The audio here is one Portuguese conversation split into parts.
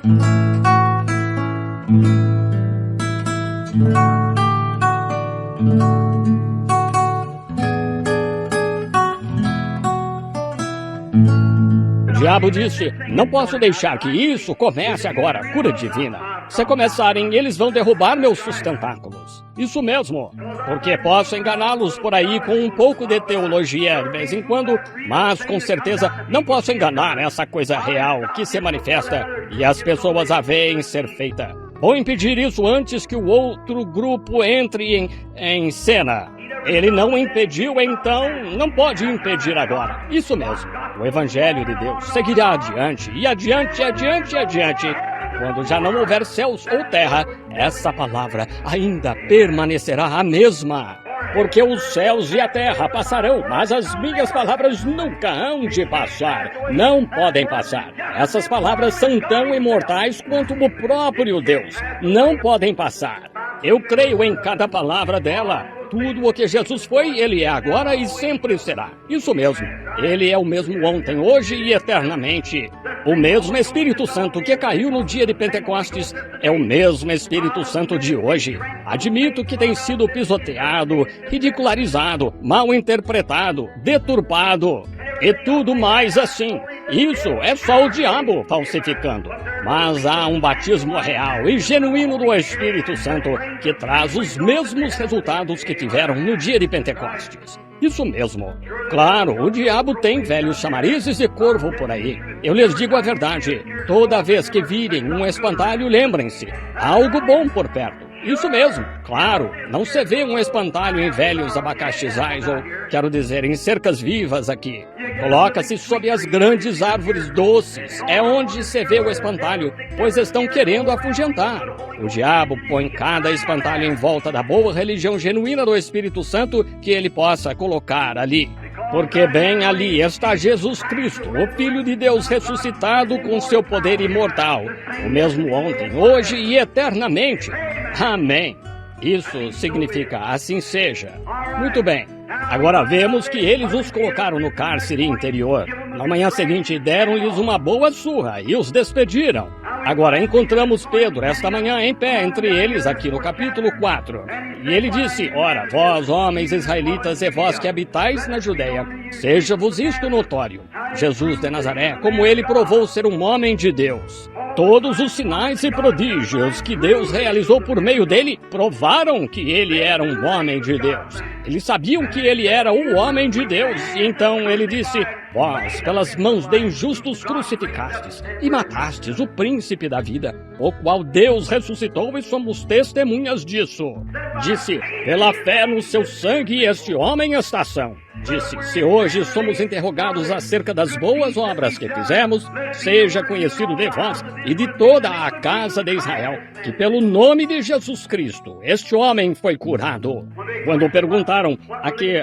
O diabo disse: não posso deixar que isso comece agora, cura divina. Se começarem, eles vão derrubar meus sustentáculos. Isso mesmo, porque posso enganá-los por aí com um pouco de teologia de vez em quando, mas com certeza não posso enganar essa coisa real que se manifesta e as pessoas a veem ser feita. Vou impedir isso antes que o outro grupo entre em cena. Ele não impediu, então não pode impedir agora. Isso mesmo. O Evangelho de Deus seguirá adiante, e adiante, adiante, adiante. Quando já não houver céus ou terra, essa palavra ainda permanecerá a mesma. Porque os céus e a terra passarão, mas as minhas palavras nunca hão de passar. Não podem passar. Essas palavras são tão imortais quanto o próprio Deus. Não podem passar. Eu creio em cada palavra dela. Tudo o que Jesus foi, Ele é agora e sempre será. Isso mesmo. Ele é o mesmo ontem, hoje e eternamente. O mesmo Espírito Santo que caiu no dia de Pentecostes é o mesmo Espírito Santo de hoje. Admito que tem sido pisoteado, ridicularizado, mal interpretado, deturpado e tudo mais assim. Isso é só o diabo falsificando. Mas há um batismo real e genuíno do Espírito Santo que traz os mesmos resultados que tiveram no dia de Pentecostes. Isso mesmo. Claro, o diabo tem velhos chamarizes e corvo por aí. Eu lhes digo a verdade. Toda vez que virem um espantalho, lembrem-se. Há algo bom por perto. Isso mesmo. Claro, não se vê um espantalho em velhos abacaxizais ou, quero dizer, em cercas vivas aqui. Coloca-se sob as grandes árvores doces. É onde se vê o espantalho, pois estão querendo afugentar. O diabo põe cada espantalho em volta da boa religião genuína do Espírito Santo que ele possa colocar ali. Porque bem ali está Jesus Cristo, o Filho de Deus ressuscitado com seu poder imortal, o mesmo ontem, hoje e eternamente. Amém. Isso significa assim seja. Muito bem. Agora vemos que eles os colocaram no cárcere interior. Na manhã seguinte deram-lhes uma boa surra e os despediram. Agora encontramos Pedro esta manhã em pé entre eles aqui no capítulo 4. E ele disse: ora, vós, homens israelitas, e vós que habitais na Judeia, seja-vos isto notório. Jesus de Nazaré, como ele provou ser um homem de Deus. Todos os sinais e prodígios que Deus realizou por meio dele provaram que ele era um homem de Deus. Eles sabiam que ele era o homem de Deus. E então ele disse: vós, pelas mãos de injustos crucificastes e matastes o príncipe da vida, o qual Deus ressuscitou e somos testemunhas disso. Disse: pela fé no seu sangue este homem está são. Disse: se hoje somos interrogados acerca das boas obras que fizemos, seja conhecido de vós e de toda a casa de Israel, que pelo nome de Jesus Cristo, este homem foi curado. Quando perguntaram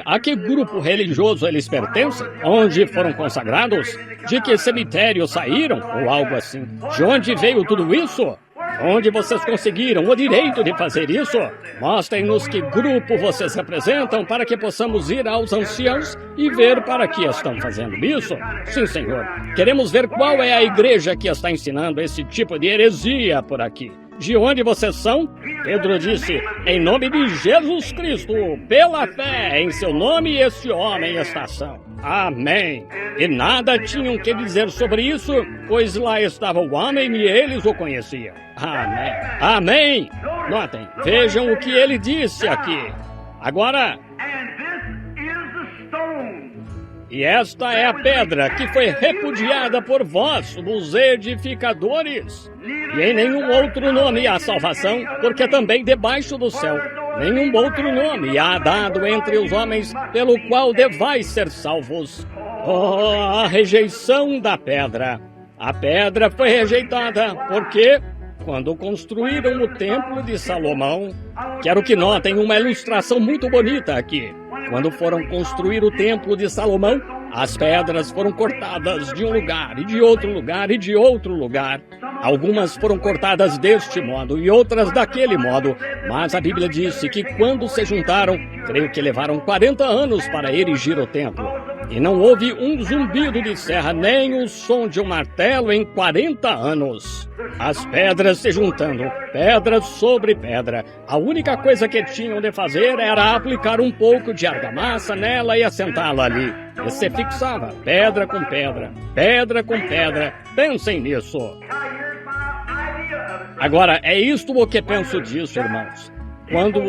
a que grupo religioso eles pertencem, onde foram consagrados, de que cemitério saíram, ou algo assim, de onde veio tudo isso? Onde vocês conseguiram o direito de fazer isso? Mostrem-nos que grupo vocês representam para que possamos ir aos anciãos e ver para que estão fazendo isso. Sim, Senhor. Queremos ver qual é a igreja que está ensinando esse tipo de heresia por aqui. De onde vocês são? Pedro disse: em nome de Jesus Cristo, pela fé em seu nome, este homem está são. Amém. E nada tinham que dizer sobre isso, pois lá estava o homem e eles o conheciam. Amém. Amém. Notem, vejam o que ele disse aqui. Agora, e esta é a pedra que foi repudiada por vós, os edificadores. E em nenhum outro nome há salvação, porque também debaixo do céu nenhum outro nome há dado entre os homens pelo qual devais ser salvos. Oh, a rejeição da pedra. A pedra foi rejeitada, porque quando construíram o templo de Salomão, quero que notem uma ilustração muito bonita aqui. Quando foram construir o templo de Salomão, as pedras foram cortadas de um lugar, e de outro lugar, e de outro lugar. Algumas foram cortadas deste modo e outras daquele modo, mas a Bíblia disse que quando se juntaram, creio que levaram 40 anos para erigir o templo. e não houve um zumbido de serra, nem o som de um martelo em 40 anos. As pedras se juntando, pedra sobre pedra. A única coisa que tinham de fazer era aplicar um pouco de argamassa nela e assentá-la ali. E se fixava, pedra com pedra, pedra com pedra. Pensem nisso. Agora, é isto o que penso disso, irmãos. Quando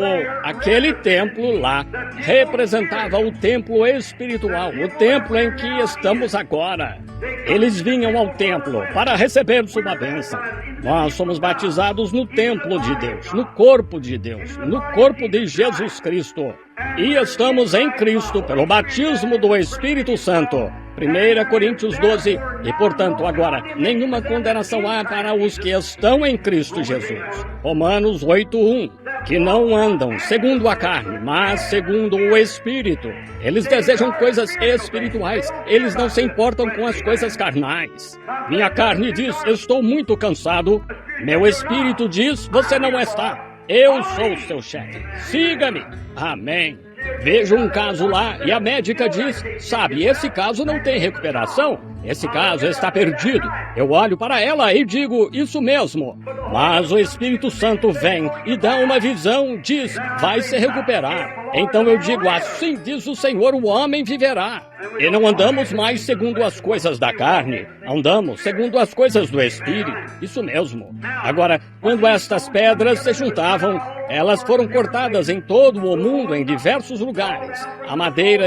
aquele templo lá representava o templo espiritual, o templo em que estamos agora. Eles vinham ao templo para receber sua bênção. Nós somos batizados no templo de Deus, no corpo de Deus, no corpo de Jesus Cristo. E estamos em Cristo pelo batismo do Espírito Santo. 1 Coríntios 12. E, portanto, agora, nenhuma condenação há para os que estão em Cristo Jesus. Romanos 8:1. Que não andam segundo a carne, mas segundo o Espírito. Eles desejam coisas espirituais. Eles não se importam com as coisas carnais. Minha carne diz, estou muito cansado. Meu espírito diz, você não está. Eu sou seu chefe. Siga-me. Amém. Vejo um caso lá e a médica diz, sabe, esse caso não tem recuperação. Esse caso está perdido. Eu olho para ela e digo, isso mesmo. Mas o Espírito Santo vem e dá uma visão, diz, vai se recuperar. Então eu digo, assim diz o Senhor, o homem viverá. E não andamos mais segundo as coisas da carne, andamos segundo as coisas do Espírito. Isso mesmo. Agora, quando estas pedras se juntavam, elas foram cortadas em todo o mundo, em diversos lugares. A madeira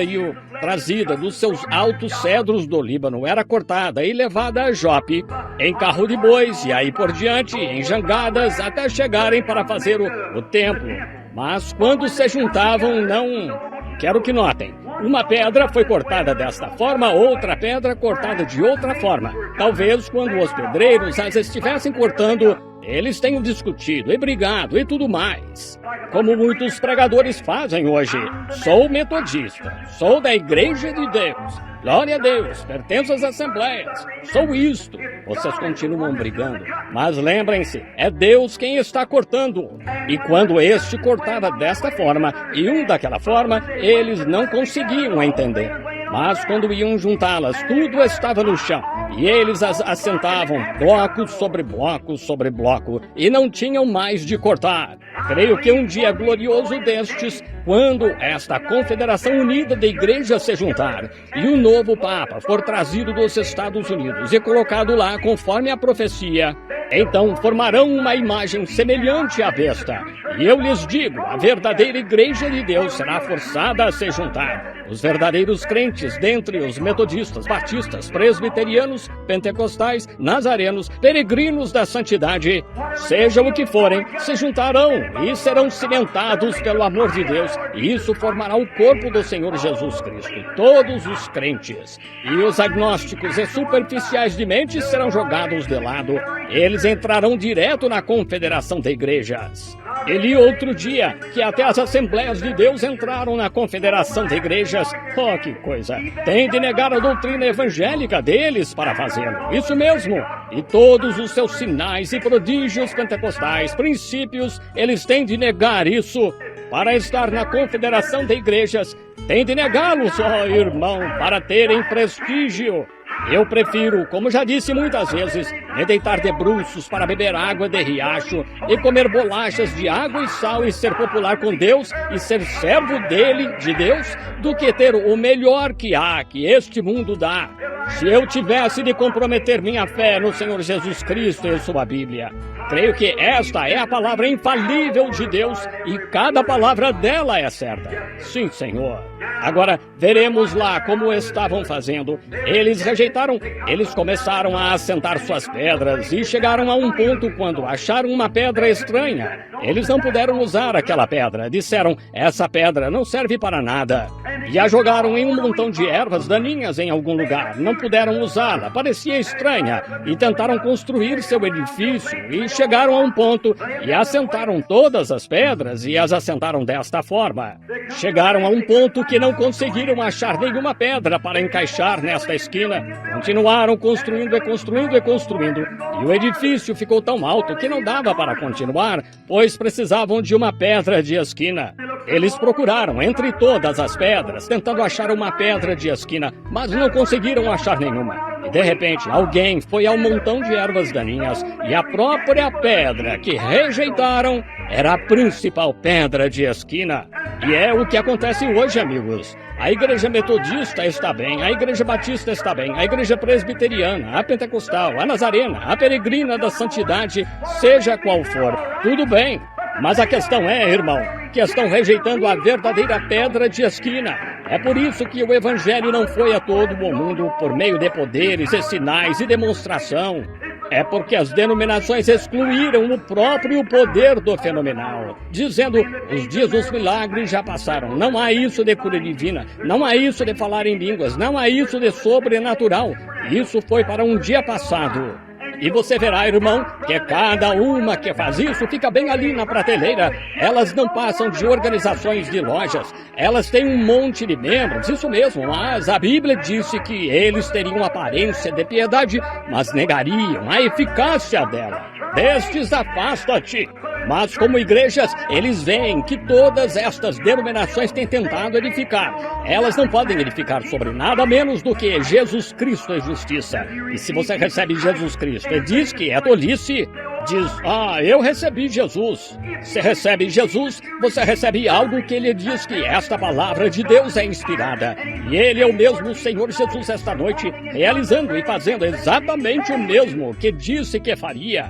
trazida dos seus altos cedros do Líbano era cortada e levada a Jope, em carro de bois, e aí por diante, em jangadas, até chegarem para fazer o templo. Mas quando se juntavam, não... Quero que notem. Uma pedra foi cortada desta forma, outra pedra cortada de outra forma. Talvez quando os pedreiros as estivessem cortando, eles tenham discutido e brigado e tudo mais. Como muitos pregadores fazem hoje. Sou metodista, sou da Igreja de Deus. Glória a Deus, pertenço às assembleias. Sou isto. Vocês continuam brigando. Mas lembrem-se, é Deus quem está cortando. E quando este cortava desta forma e um daquela forma, eles não conseguiam entender. Mas quando iam juntá-las, tudo estava no chão. E eles as assentavam, bloco sobre bloco sobre bloco, e não tinham mais de cortar. Creio que um dia glorioso destes, quando esta confederação unida de igrejas se juntar, e o novo Papa for trazido dos Estados Unidos e colocado lá conforme a profecia, então formarão uma imagem semelhante à besta. E eu lhes digo, a verdadeira igreja de Deus será forçada a se juntar. Os verdadeiros crentes dentre os metodistas, batistas, presbiterianos, pentecostais, nazarenos, peregrinos da santidade, sejam o que forem, se juntarão e serão cimentados pelo amor de Deus. E isso formará o corpo do Senhor Jesus Cristo. Todos os crentes e os agnósticos e superficiais de mente serão jogados de lado. Eles entrarão direto na confederação de igrejas. E li outro dia que até as Assembleias de Deus entraram na confederação de igrejas. Oh, que coisa! Tem de negar a doutrina evangélica deles para fazê-lo. Isso mesmo! E todos os seus sinais e prodígios pentecostais, princípios, eles têm de negar isso. Para estar na confederação de igrejas, tem de negá-los, ó irmão, para terem prestígio. Eu prefiro, como já disse muitas vezes, me deitar de bruços para beber água de riacho e comer bolachas de água e sal e ser popular com Deus e ser servo dele, de Deus, do que ter o melhor que há, que este mundo dá. Se eu tivesse de comprometer minha fé no Senhor Jesus Cristo e sua Bíblia, creio que esta é a palavra infalível de Deus e cada palavra dela é certa. Sim, Senhor. Agora, veremos lá como estavam fazendo. Eles rejeitaram, eles começaram a assentar suas pedras e chegaram a um ponto quando acharam uma pedra estranha. Eles não puderam usar aquela pedra. Disseram, essa pedra não serve para nada. E a jogaram em um montão de ervas daninhas em algum lugar. Não puderam usá-la, parecia estranha. E tentaram construir seu edifício e chegaram a um ponto e assentaram todas as pedras e as assentaram desta forma. Chegaram a um ponto que não conseguiram achar nenhuma pedra para encaixar nesta esquina. Quando Continuaram construindo e construindo e construindo, e o edifício ficou tão alto que não dava para continuar, pois precisavam de uma pedra de esquina. Eles procuraram entre todas as pedras, tentando achar uma pedra de esquina, mas não conseguiram achar nenhuma. E de repente, alguém foi ao montão de ervas daninhas, e a própria pedra que rejeitaram era a principal pedra de esquina. E é o que acontece hoje, amigos. A Igreja Metodista está bem, a Igreja Batista está bem, a Igreja Presbiteriana, a Pentecostal, a Nazarena, a Peregrina da Santidade, seja qual for, tudo bem. Mas a questão é, irmão, que estão rejeitando a verdadeira pedra de esquina. É por isso que o Evangelho não foi a todo o mundo por meio de poderes e sinais e demonstração. É porque as denominações excluíram o próprio poder do fenomenal, dizendo, os dias dos milagres já passaram, não há isso de cura divina, não há isso de falar em línguas, não há isso de sobrenatural, isso foi para um dia passado. E você verá, irmão, que cada uma que faz isso fica bem ali na prateleira. Elas não passam de organizações de lojas. Elas têm um monte de membros, isso mesmo, mas a Bíblia disse que eles teriam aparência de piedade, mas negariam a eficácia dela. Destes afasta-te. Mas como igrejas, eles veem que todas estas denominações têm tentado edificar. Elas não podem edificar sobre nada menos do que Jesus Cristo é justiça. E se você recebe Jesus Cristo e diz que é tolice, diz, eu recebi Jesus. Se recebe Jesus, você recebe algo que ele diz que esta palavra de Deus é inspirada. E ele é o mesmo Senhor Jesus esta noite, realizando e fazendo exatamente o mesmo que disse que faria.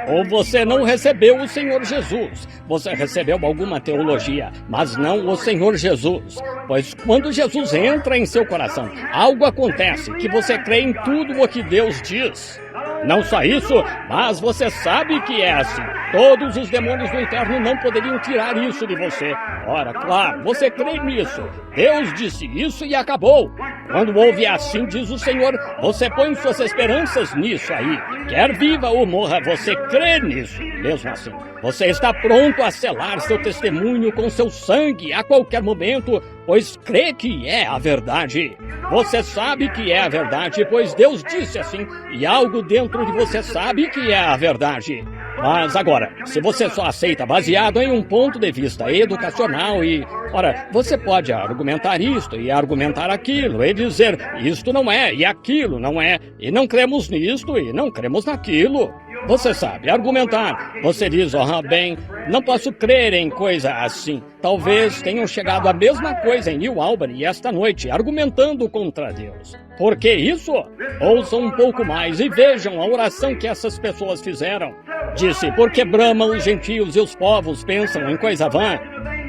Ou você não recebeu o Senhor Jesus, você recebeu alguma teologia, mas não o Senhor Jesus. Pois quando Jesus entra em seu coração, algo acontece que você crê em tudo o que Deus diz. Não só isso, mas você sabe que é assim. Todos os demônios do inferno não poderiam tirar isso de você. Ora, claro, você crê nisso. Deus disse isso e acabou. Quando ouve assim, diz o Senhor, você põe suas esperanças nisso aí. Quer viva ou morra, você crê nisso. Mesmo assim, você está pronto a selar seu testemunho com seu sangue a qualquer momento, pois crê que é a verdade. Você sabe que é a verdade, pois Deus disse assim, e algo dentro de você sabe que é a verdade. Mas agora, se você só aceita baseado em um ponto de vista educacional e... Ora, você pode argumentar isto e argumentar aquilo e dizer isto não é e aquilo não é, e não cremos nisto e não cremos naquilo. Você sabe argumentar. Você diz, bem, não posso crer em coisa assim. Talvez tenham chegado à mesma coisa em New Albany esta noite, argumentando contra Deus. Por que isso? Ouçam um pouco mais e vejam a oração que essas pessoas fizeram. Disse, porque bramam os gentios e os povos pensam em coisa vã.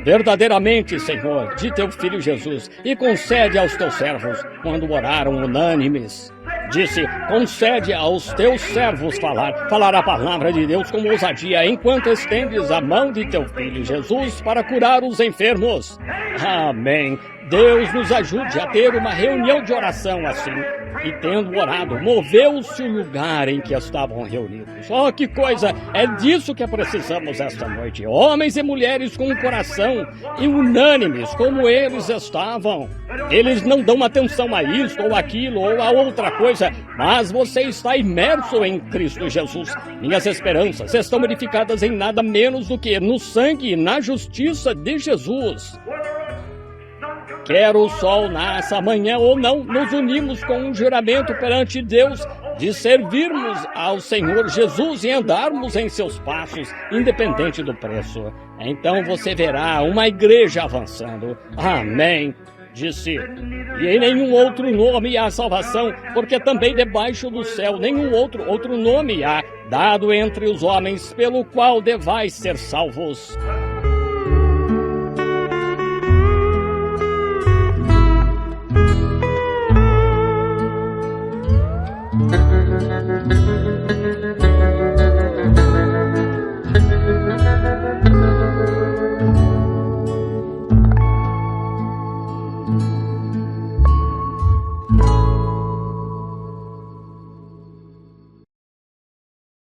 Verdadeiramente, Senhor, de teu Filho Jesus, e concede aos teus servos, quando oraram unânimes. Disse, concede aos teus servos falar a palavra de Deus com ousadia, enquanto estendes a mão de teu Filho Jesus para curar os enfermos. Amém. Deus nos ajude a ter uma reunião de oração assim. E tendo orado, moveu-se o lugar em que estavam reunidos. Que coisa! É disso que precisamos esta noite. Homens e mulheres com o coração e unânimes como eles estavam. Eles não dão atenção a isto ou aquilo ou a outra coisa, mas você está imerso em Cristo Jesus. Minhas esperanças estão edificadas em nada menos do que no sangue e na justiça de Jesus. Quer o sol nasça amanhã ou não, nos unimos com um juramento perante Deus de servirmos ao Senhor Jesus e andarmos em seus passos, independente do preço. Então você verá uma igreja avançando. Amém. Disse, e em nenhum outro nome há salvação, porque também debaixo do céu nenhum outro nome há, dado entre os homens, pelo qual devais ser salvos.